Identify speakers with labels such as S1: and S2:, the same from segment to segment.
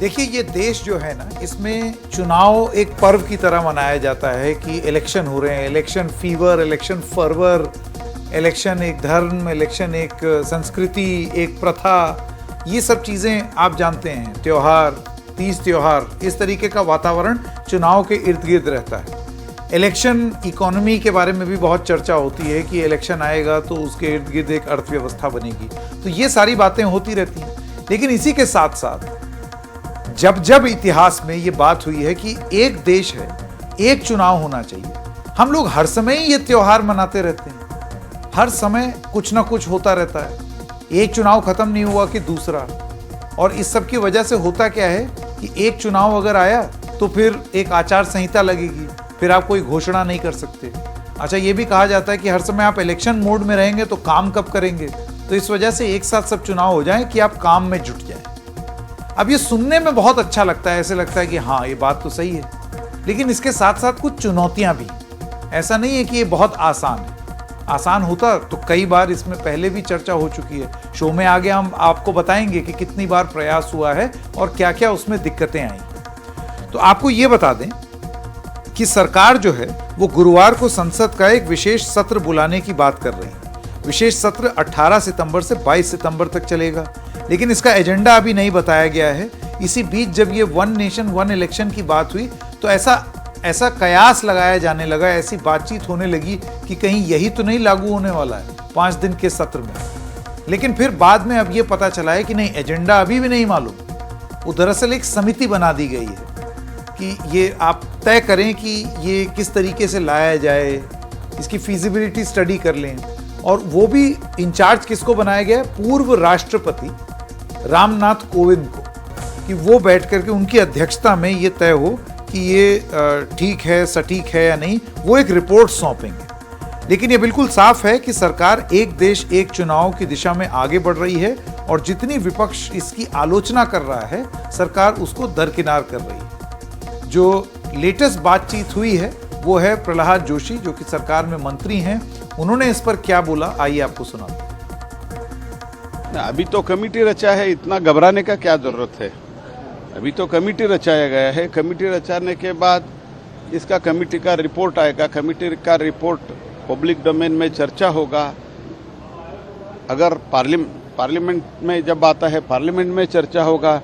S1: देखिए, ये देश जो है ना, इसमें चुनाव एक पर्व की तरह मनाया जाता है कि इलेक्शन हो रहे हैं, election fever, election fervour, election एक धर्म, इलेक्शन एक संस्कृति, एक प्रथा, ये सब चीज़ें आप जानते हैं, त्योहार, तीज त्योहार, इस तरीके का वातावरण चुनाव के इर्द गिर्द रहता है। इलेक्शन इकोनॉमी के बारे में भी बहुत चर्चा होती है कि इलेक्शन आएगा तो उसके इर्द गिर्द एक अर्थव्यवस्था बनेगी, तो ये सारी बातें होती रहती हैं। लेकिन इसी के साथ साथ जब जब इतिहास में ये बात हुई है कि एक देश है, एक चुनाव होना चाहिए, हम लोग हर समय ये त्योहार मनाते रहते हैं, हर समय कुछ ना कुछ होता रहता है, एक चुनाव खत्म नहीं हुआ कि दूसरा। और इस सब की वजह से होता क्या है कि एक चुनाव अगर आया तो फिर एक आचार संहिता लगेगी, फिर आप कोई घोषणा नहीं कर सकते। अच्छा, ये भी कहा जाता है कि हर समय आप इलेक्शन मोड में रहेंगे तो काम कब करेंगे, तो इस वजह से एक साथ सब चुनाव हो जाएं कि आप काम में जुट जाएं। अब ये सुनने में बहुत अच्छा लगता है, ऐसे लगता है कि हाँ, ये बात तो सही है, लेकिन इसके साथ साथ कुछ चुनौतियां भी। ऐसा नहीं है कि ये बहुत आसान है, आसान होता तो कई बार इसमें पहले भी चर्चा हो चुकी है। शो में आगे हम आपको बताएंगे कि कितनी बार प्रयास हुआ है और क्या क्या उसमें दिक्कतें आई। तो आपको ये बता दें कि सरकार जो है वो गुरुवार को संसद का एक विशेष सत्र बुलाने की बात कर रही है। विशेष सत्र 18 सितंबर से 22 सितंबर तक चलेगा, लेकिन इसका एजेंडा अभी नहीं बताया गया है। इसी बीच जब ये वन नेशन वन इलेक्शन की बात हुई तो ऐसा कयास लगाया जाने लगा, ऐसी बातचीत होने लगी कि कहीं यही तो नहीं लागू होने वाला है 5 दिन के सत्र में। लेकिन फिर बाद में अब ये पता चला है कि नहीं, एजेंडा अभी भी नहीं मालूम। वो दरअसल एक समिति बना दी गई है कि ये आप तय करें कि ये किस तरीके से लाया जाए, इसकी फिजिबिलिटी स्टडी कर लें। और वो भी इंचार्ज किसको बनाया गया है? पूर्व राष्ट्रपति रामनाथ कोविंद को, कि वो बैठ करके उनकी अध्यक्षता में ये तय हो कि ये ठीक है, सटीक है या नहीं, वो एक रिपोर्ट सौंपेंगे। लेकिन ये बिल्कुल साफ है कि सरकार एक देश एक चुनाव की दिशा में आगे बढ़ रही है और जितनी विपक्ष इसकी आलोचना कर रहा है, सरकार उसको दरकिनार कर रही है। जो लेटेस्ट बातचीत हुई है वो है प्रहलाद जोशी, जो कि सरकार में मंत्री हैं। उन्होंने इस पर क्या बोला, आइए आपको सुनाते हैं।
S2: अभी तो कमेटी रचा है, इतना घबराने का क्या जरूरत है। अभी तो कमेटी रचाया गया है, कमेटी रचाने के बाद इसका कमेटी का रिपोर्ट आएगा, कमेटी का रिपोर्ट पब्लिक डोमेन में चर्चा होगा। अगर पार्लियामेंट में जब आता है, पार्लियामेंट में चर्चा होगा।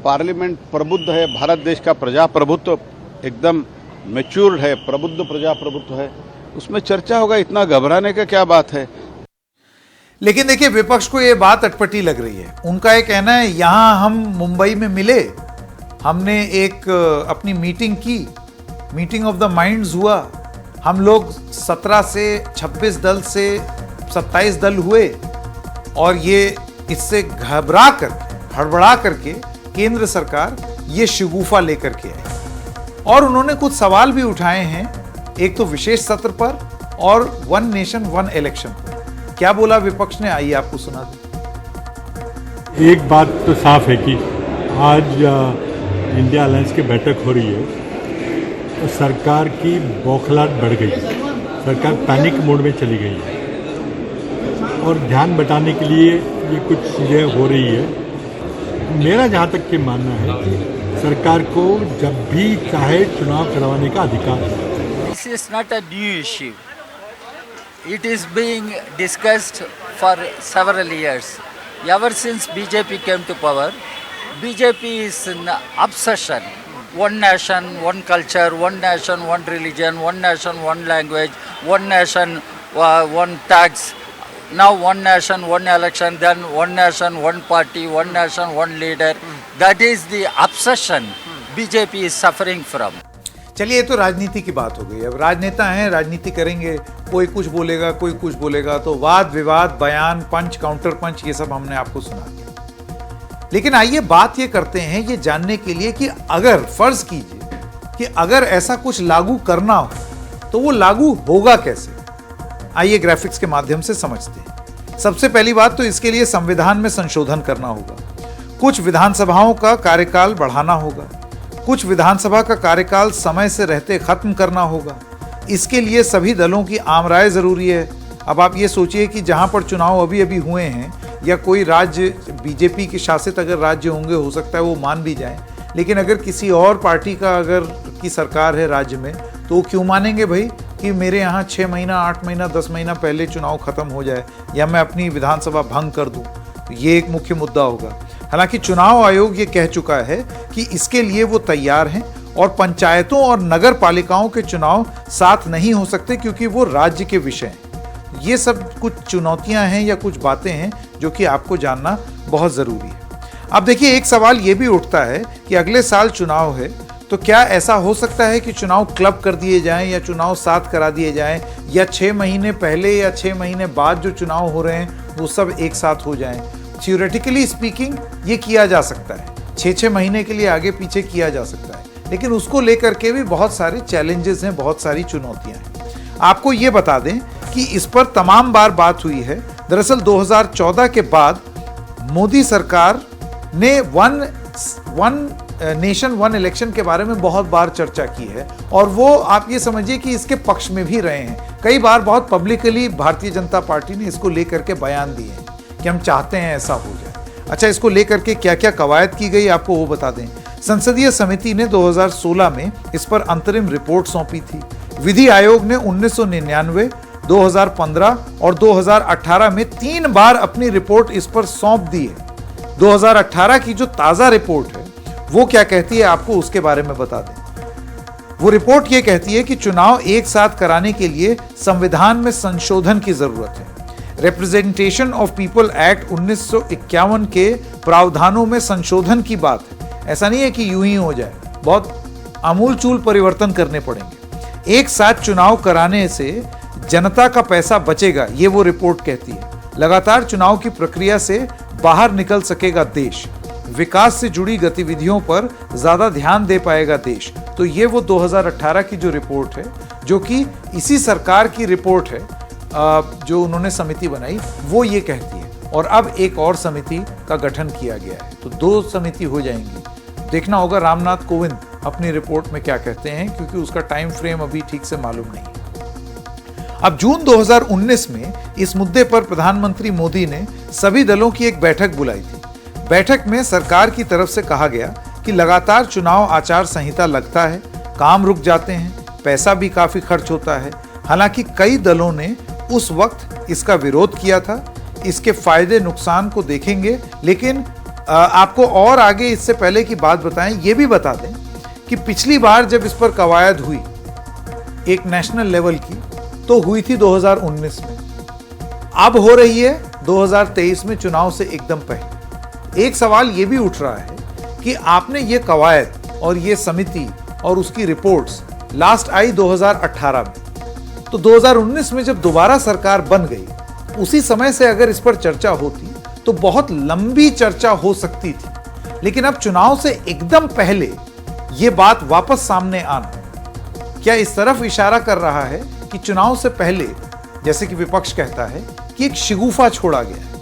S2: पार्लियामेंट प्रबुद्ध है, भारत देश का प्रजाप्रभुत्व एकदम मैच्योर्ड है, प्रबुद्ध प्रजाप्रभुत्व है, उसमें चर्चा होगा। इतना घबराने का क्या बात है।
S1: लेकिन देखिए, विपक्ष को ये बात अटपटी लग रही है। उनका ये कहना है, यहां हम मुंबई में मिले, हमने एक अपनी मीटिंग की, मीटिंग ऑफ द माइंड्स हुआ, हम लोग 17 से 26 दल से 27 दल हुए और ये इससे घबरा कर, हड़बड़ा करके केंद्र सरकार ये शगुफा लेकर के आई। और उन्होंने कुछ सवाल भी उठाए हैं, एक तो विशेष सत्र पर और वन नेशन वन इलेक्शन पर। क्या बोला विपक्ष ने, आइए आपको सुना दें।
S3: एक बात तो साफ है कि आज इंडिया अलायंस की बैठक हो रही है तो सरकार की बौखलाहट बढ़ गई है, सरकार पैनिक मोड में चली गई है और ध्यान बटाने के लिए ये कुछ चीज़ें हो रही है। मेरा जहाँ तक के मानना है कि सरकार को जब भी चाहे चुनाव करवाने का अधिकार है।
S4: This is not a new issue. It is being discussed for several years. Ever since BJP came to power, BJP is an obsession. One nation, one culture, one nation, one religion, one nation, one language, one nation, one tax. Now one nation, one election, then one nation, one party, one nation, one leader. That is the obsession BJP is suffering from.
S1: चलिए, ये तो राजनीति की बात हो गई। अब राजनेता हैं, राजनीति करेंगे, कोई कुछ बोलेगा, कोई कुछ बोलेगा, तो वाद विवाद, बयान, पंच, काउंटर पंच, ये सब हमने आपको सुना दिया। लेकिन आइए बात ये करते हैं ये जानने के लिए कि अगर फर्ज कीजिए कि अगर ऐसा कुछ लागू करना हो तो वो लागू होगा कैसे। आइए ग्राफिक्स के माध्यम से समझते हैं। सबसे पहली बात तो इसके लिए संविधान में संशोधन करना होगा, कुछ विधानसभाओं का कार्यकाल बढ़ाना होगा, कुछ विधानसभा का कार्यकाल समय से रहते खत्म करना होगा। इसके लिए सभी दलों की आम राय जरूरी है। अब आप ये सोचिए कि जहां पर चुनाव अभी अभी हुए हैं या कोई राज्य बीजेपी के शासित अगर राज्य होंगे, हो सकता है वो मान भी जाएं, लेकिन अगर किसी और पार्टी का अगर की सरकार है राज्य में, तो वो क्यों मानेंगे भाई कि मेरे यहाँ 6 महीना, 8 महीना, 10 महीना पहले चुनाव खत्म हो जाए या मैं अपनी विधानसभा भंग कर दूं। तो ये एक मुख्य मुद्दा होगा। हालांकि चुनाव आयोग ये कह चुका है कि इसके लिए वो तैयार हैं और पंचायतों और नगर पालिकाओं के चुनाव साथ नहीं हो सकते क्योंकि वो राज्य के विषय हैं। ये सब कुछ चुनौतियां हैं या कुछ बातें हैं जो कि आपको जानना बहुत ज़रूरी है। अब देखिए, एक सवाल ये भी उठता है कि अगले साल चुनाव है, तो क्या ऐसा हो सकता है कि चुनाव क्लब कर दिए जाएं या चुनाव साथ करा दिए जाएं या 6 महीने पहले या 6 महीने बाद जो चुनाव हो रहे हैं वो सब एक साथ हो जाएं? थ्योरेटिकली स्पीकिंग ये किया जा सकता है, 6-6 महीने के लिए आगे पीछे किया जा सकता है, लेकिन उसको लेकर के भी बहुत सारे चैलेंजेस हैं, बहुत सारी चुनौतियां हैं। आपको ये बता दें कि इस पर तमाम बार बात हुई है। दरअसल 2014 के बाद मोदी सरकार ने वन नेशन वन इलेक्शन के बारे में बहुत बार चर्चा की है और वो आप ये समझिए कि इसके पक्ष में भी रहे हैं। कई बार बहुत पब्लिकली भारतीय जनता पार्टी ने इसको लेकर के बयान दिए हैं कि हम चाहते हैं ऐसा हो जाए। अच्छा, इसको लेकर के क्या क्या कवायद की गई आपको वो बता दें। संसदीय समिति ने 2016 में इस पर अंतरिम रिपोर्ट सौंपी थी। विधि आयोग ने 1999, 2015 और 2018 में 3 बार अपनी रिपोर्ट इस पर सौंप दी है। 2018 की जो ताजा रिपोर्ट है वो क्या कहती है आपको उसके बारे में बता दें। वो रिपोर्ट ये कहती है कि चुनाव एक साथ कराने के लिए संविधान में संशोधन की जरूरत है। रिप्रेजेंटेशन ऑफ पीपल एक्ट 1951 के प्रावधानों में संशोधन की बात है। ऐसा नहीं है कि यूं ही हो जाए, बहुत आमूलचूल परिवर्तन करने पड़ेंगे। एक साथ चुनाव कराने से जनता का पैसा बचेगा, ये वो रिपोर्ट कहती है। लगातार चुनाव की प्रक्रिया से बाहर निकल सकेगा देश, विकास से जुड़ी गतिविधियों पर ज्यादा ध्यान दे पाएगा देश। तो ये वो 2018 की जो रिपोर्ट है, जो कि इसी सरकार की रिपोर्ट है, जो उन्होंने समिति बनाई, वो ये कहती है। और अब एक और समिति का गठन किया गया है, तो 2 समिति हो जाएंगी। देखना होगा रामनाथ कोविंद अपनी रिपोर्ट में क्या कहते हैं, क्योंकि उसका टाइम फ्रेम अभी ठीक से मालूम नहीं है। अब जून 2019 में इस मुद्दे पर प्रधानमंत्री मोदी ने सभी दलों की एक बैठक बुलाई थी। बैठक में सरकार की तरफ से कहा गया कि लगातार चुनाव आचार संहिता लगता है, काम रुक जाते हैं, पैसा भी काफी खर्च होता है। हालांकि कई दलों ने उस वक्त इसका विरोध किया था। इसके फायदे नुकसान को देखेंगे, लेकिन आपको और आगे इससे पहले की बात बताएं, ये भी बता दें कि पिछली बार जब इस पर कवायद हुई एक नेशनल लेवल की, तो हुई थी 2019 में। अब हो रही है 2023 में, चुनाव से एकदम पहले। एक सवाल ये भी उठ रहा है कि आपने ये कवायद और ये समिति और उसकी रिपोर्ट्स लास्ट आई 2018 में, तो 2019 में जब दोबारा सरकार बन गई, उसी समय से अगर इस पर चर्चा होती तो बहुत लंबी चर्चा हो सकती थी। लेकिन अब चुनाव से एकदम पहले ये बात वापस सामने आना क्या इस तरफ इशारा कर रहा है कि चुनाव से पहले, जैसे कि विपक्ष कहता है, कि एक शिगुफा छोड़ा गया है,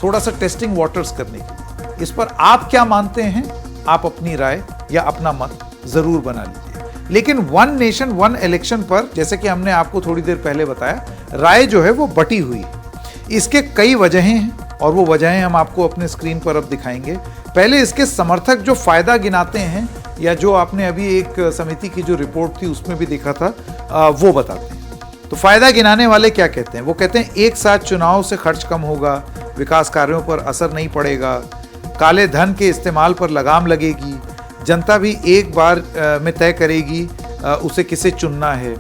S1: थोड़ा सा टेस्टिंग वाटर्स करने के लिए। इस पर आप क्या मानते हैं? आप अपनी राय या अपना मत जरूर बना लीजिए। लेकिन वन नेशन वन इलेक्शन पर, जैसे कि हमने आपको थोड़ी देर पहले बताया, राय जो है वो बटी हुई है। इसके कई वजहें हैं और वो वजहें हम आपको अपने स्क्रीन पर अब दिखाएंगे। पहले इसके समर्थक जो फायदा गिनाते हैं, या जो आपने अभी एक समिति की जो रिपोर्ट थी उसमें भी देखा था, वो बताते हैं। तो फायदा गिनाने वाले क्या कहते हैं? वो कहते हैं एक साथ चुनाव से खर्च कम होगा, विकास कार्यों पर असर नहीं पड़ेगा, काले धन के इस्तेमाल पर लगाम लगेगी, जनता भी एक बार में तय करेगी उसे किसे चुनना है।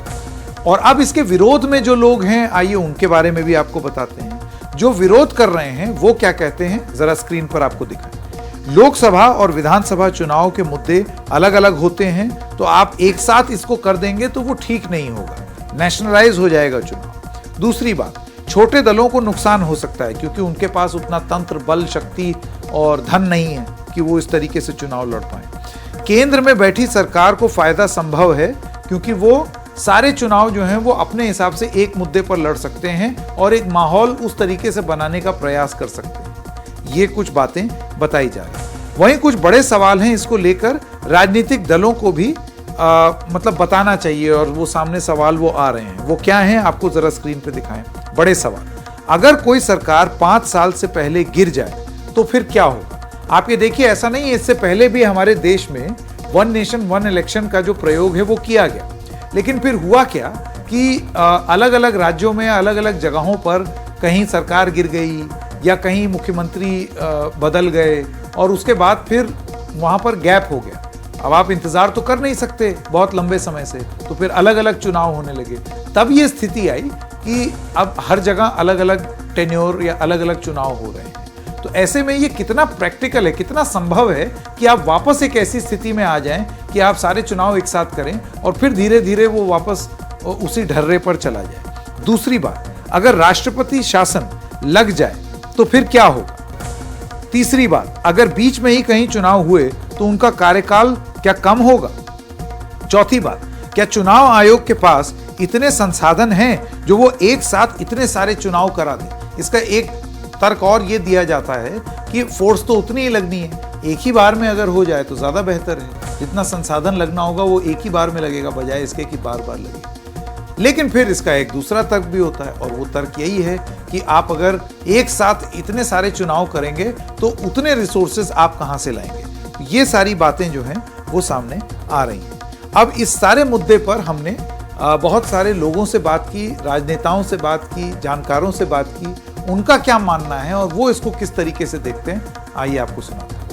S1: और अब इसके विरोध में जो लोग हैं, आइए उनके बारे में भी आपको बताते हैं। जो विरोध कर रहे हैं वो क्या कहते हैं, जरा स्क्रीन पर आपको दिखाएं। लोकसभा और विधानसभा चुनाव के मुद्दे अलग अलग होते हैं, तो आप एक साथ इसको कर देंगे तो वो ठीक नहीं होगा, नेशनलाइज हो जाएगा चुनाव। दूसरी बात, छोटे दलों को नुकसान हो सकता है क्योंकि उनके पास उतना तंत्र, बल, शक्ति और धन नहीं है कि वो इस तरीके से चुनाव लड़ पाए। केंद्र में बैठी सरकार को फायदा संभव है क्योंकि वो सारे चुनाव जो हैं वो अपने हिसाब से एक मुद्दे पर लड़ सकते हैं और एक माहौल उस तरीके से बनाने का प्रयास कर सकते हैं। ये कुछ बातें बताई जा रही हैं। वहीं कुछ बड़े सवाल हैं, इसको लेकर राजनीतिक दलों को भी मतलब बताना चाहिए, और वो सामने सवाल वो आ रहे हैं। वो क्या हैं, आपको जरा स्क्रीन पे दिखाएं। बड़े सवाल, अगर कोई सरकार 5 साल से पहले गिर जाए तो फिर क्या होगा? आप ये देखिए, ऐसा नहीं है, इससे पहले भी हमारे देश में वन नेशन वन इलेक्शन का जो प्रयोग है वो किया गया, लेकिन फिर हुआ क्या कि अलग अलग राज्यों में अलग अलग जगहों पर कहीं सरकार गिर गई या कहीं मुख्यमंत्री बदल गए और उसके बाद फिर वहाँ पर गैप हो गया। अब आप इंतज़ार तो कर नहीं सकते बहुत लंबे समय से, तो फिर अलग अलग चुनाव होने लगे। तब ये स्थिति आई कि अब हर जगह अलग अलग टेन्योर या अलग अलग चुनाव हो रहे हैं। तो ऐसे में ये कितना प्रैक्टिकल है, कितना संभव है कि आप वापस एक ऐसी स्थिति में आ जाएं कि आप सारे चुनाव एक साथ करें और फिर धीरे धीरे वो वापस उसी ढर्रे पर चला जाए। दूसरी बात, अगर राष्ट्रपति शासन लग जाए तो फिर क्या होगा? तीसरी बात, अगर बीच में ही कहीं चुनाव हुए तो उनका कार्यकाल क्या कम होगा? चौथी बात, क्या चुनाव आयोग के पास इतने संसाधन हैं जो वो एक साथ इतने सारे चुनाव करा दे? इसका एक तर्क और ये दिया जाता है कि फोर्स तो उतनी ही लगनी है, एक ही बार में अगर हो जाए तो ज़्यादा बेहतर है। जितना संसाधन लगना होगा वो एक ही बार में लगेगा, बजाय इसके कि बार बार लगेगा। लेकिन फिर इसका एक दूसरा तर्क भी होता है और वो तर्क यही है कि आप अगर एक साथ इतने सारे चुनाव करेंगे तो उतने रिसोर्सेज आप कहाँ से लाएंगे? ये सारी बातें जो हैं वो सामने आ रही हैं। अब इस सारे मुद्दे पर हमने बहुत सारे लोगों से बात की, राजनेताओं से बात की, जानकारों से बात की, उनका क्या मानना है और वो इसको किस तरीके से देखते हैं, आइए आपको सुनाते हैं।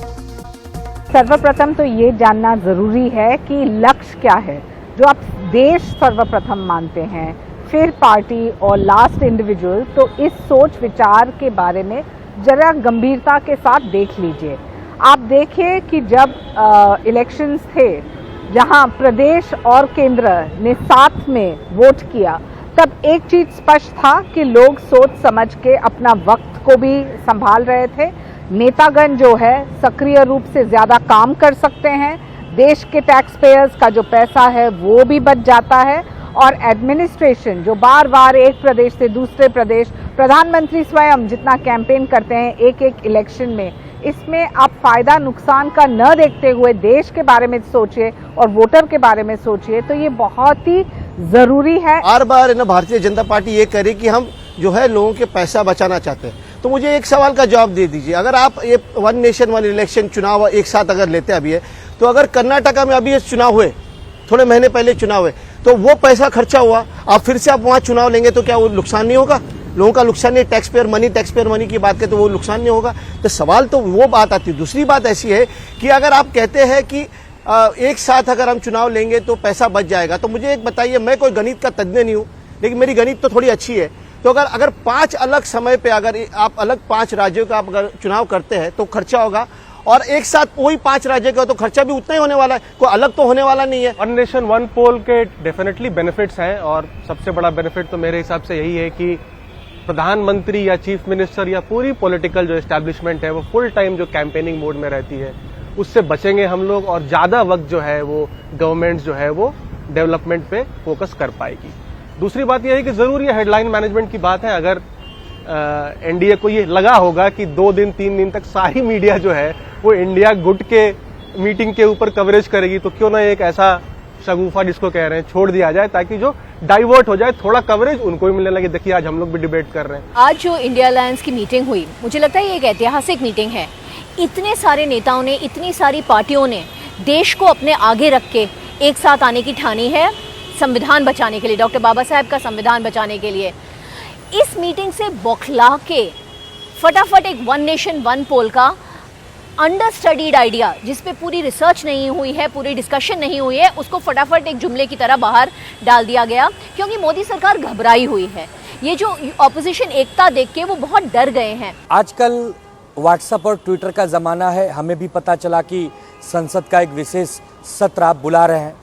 S5: सर्वप्रथम तो ये जानना जरूरी है कि लक्ष्य क्या है जो आप देश सर्वप्रथम मानते हैं, फिर पार्टी और लास्ट इंडिविजुअल। तो इस सोच विचार के बारे में जरा गंभीरता के साथ देख लीजिए। आप देखिए कि जब इलेक्शंस थे जहां प्रदेश और केंद्र ने साथ में वोट किया, तब एक चीज स्पष्ट था कि लोग सोच समझ के अपना वक्त को भी संभाल रहे थे। नेतागण जो है सक्रिय रूप से ज्यादा काम कर सकते हैं, देश के टैक्स पेयर्स का जो पैसा है वो भी बच जाता है, और एडमिनिस्ट्रेशन जो बार बार एक प्रदेश से दूसरे प्रदेश, प्रधानमंत्री स्वयं जितना कैंपेन करते हैं एक एक इलेक्शन में, इसमें आप फायदा नुकसान का न देखते हुए देश के बारे में सोचिए और वोटर के बारे में सोचिए, तो ये बहुत ही जरूरी है।
S6: बार बार ना भारतीय जनता पार्टी ये कह रही कि हम जो है लोगों के पैसा बचाना चाहते हैं। तो मुझे एक सवाल का जवाब दे दीजिए, अगर आप ये वन नेशन वन इलेक्शन चुनाव एक साथ अगर लेते अभी है, तो अगर कर्नाटका में अभी ये चुनाव हुए, थोड़े महीने पहले चुनाव हुए, तो वो पैसा खर्चा हुआ, अब फिर से आप वहां चुनाव लेंगे तो क्या वो नुकसान नहीं होगा? लोगों का नुकसान नहीं, टैक्स पेयर मनी की बात करें तो वो नुकसान नहीं होगा? तो सवाल तो वो बात आती है। दूसरी बात ऐसी है कि अगर आप कहते हैं कि एक साथ अगर हम चुनाव लेंगे तो पैसा बच जाएगा, तो मुझे एक बताइए, मैं कोई गणित का तज्ञ नहीं हूं, लेकिन मेरी गणित तो थोड़ी अच्छी है। तो अगर 5 अलग समय पे अगर आप अलग 5 राज्यों का आप अगर चुनाव करते हैं तो खर्चा होगा, और एक साथ वही 5 राज्य का तो खर्चा भी उतना ही होने वाला है, कोई अलग तो होने वाला नहीं है।
S7: वन नेशन वन पोल के डेफिनेटली बेनिफिट्स हैं, और सबसे बड़ा बेनिफिट तो मेरे हिसाब से यही है कि प्रधानमंत्री या चीफ मिनिस्टर या पूरी पॉलिटिकल जो एस्टैब्लिशमेंट है वो फुल टाइम जो कैंपेनिंग मोड में रहती है उससे बचेंगे हम लोग, और ज्यादा वक्त जो है वो गवर्नमेंट जो है वो डेवलपमेंट पे फोकस कर पाएगी। दूसरी बात यह है कि जरूर ये हेडलाइन मैनेजमेंट की बात है। अगर एनडीए को ये लगा होगा कि 2 दिन 3 दिन तक सारी मीडिया जो है वो इंडिया गुट के मीटिंग के ऊपर कवरेज करेगी, तो क्यों ना एक ऐसा शगुफा जिसको कह रहे हैं छोड़ दिया जाए, ताकि जो डाइवर्ट हो जाए, थोड़ा कवरेज उनको भी मिलने लगे। देखिए आज हम लोग भी डिबेट कर रहे हैं।
S8: आज जो इंडिया अलायंस की मीटिंग हुई, मुझे लगता है ये एक ऐतिहासिक मीटिंग है। इतने सारे नेताओं ने, इतनी सारी पार्टियों ने देश को अपने आगे रख के एक साथ आने की ठानी है संविधान बचाने के लिए, डॉक्टर बाबा साहब का संविधान बचाने के लिए। इस मीटिंग से बौखला के फटाफट एक वन नेशन वन पोल का अंडर स्टडीड आइडिया, जिस पे पूरी रिसर्च नहीं हुई है, पूरी डिस्कशन नहीं हुई है, उसको फटाफट एक जुमले की तरह बाहर डाल दिया गया, क्योंकि मोदी सरकार घबराई हुई है। ये जो ऑपोजिशन एकता देख के वो बहुत डर गए हैं।
S9: आजकल व्हाट्सएप और ट्विटर का ज़माना है। हमें भी पता चला कि संसद का एक विशेष सत्र आप बुला रहे हैं।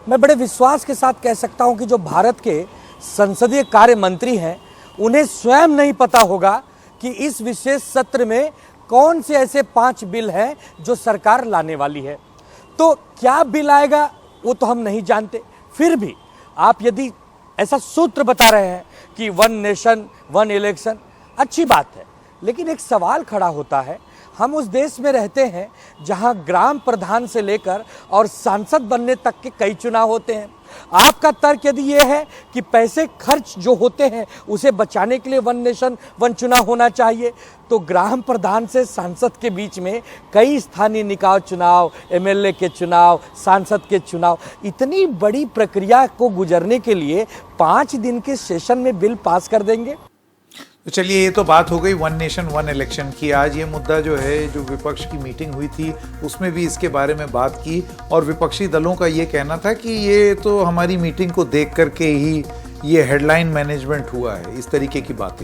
S9: मैं बड़े विश्वास के साथ कह सकता हूं कि जो भारत के संसदीय कार्य मंत्री हैं, उन्हें स्वयं नहीं पता होगा कि इस विशेष सत्र में कौन से ऐसे 5 बिल हैं जो सरकार लाने वाली है। तो क्या बिल आएगा वो तो हम नहीं जानते। फिर भी आप यदि ऐसा सूत्र बता रहे हैं कि वन नेशन वन इलेक्शन, अच्छी बात है, लेकिन एक सवाल खड़ा होता है, हम उस देश में रहते हैं जहां ग्राम प्रधान से लेकर और सांसद बनने तक के कई चुनाव होते हैं। आपका तर्क यदि ये है कि पैसे खर्च जो होते हैं उसे बचाने के लिए वन नेशन वन चुनाव होना चाहिए, तो ग्राम प्रधान से सांसद के बीच में कई स्थानीय निकाय चुनाव, एमएलए के चुनाव, सांसद के चुनाव, इतनी बड़ी प्रक्रिया को गुजरने के लिए 5 दिन के सेशन में बिल पास कर देंगे।
S1: तो चलिए, ये तो बात हो गई वन नेशन वन इलेक्शन की। आज ये मुद्दा जो है, जो विपक्ष की मीटिंग हुई थी उसमें भी इसके बारे में बात की और विपक्षी दलों का ये कहना था कि ये तो हमारी मीटिंग को देख करके ही ये हेडलाइन मैनेजमेंट हुआ है, इस तरीके की बातें।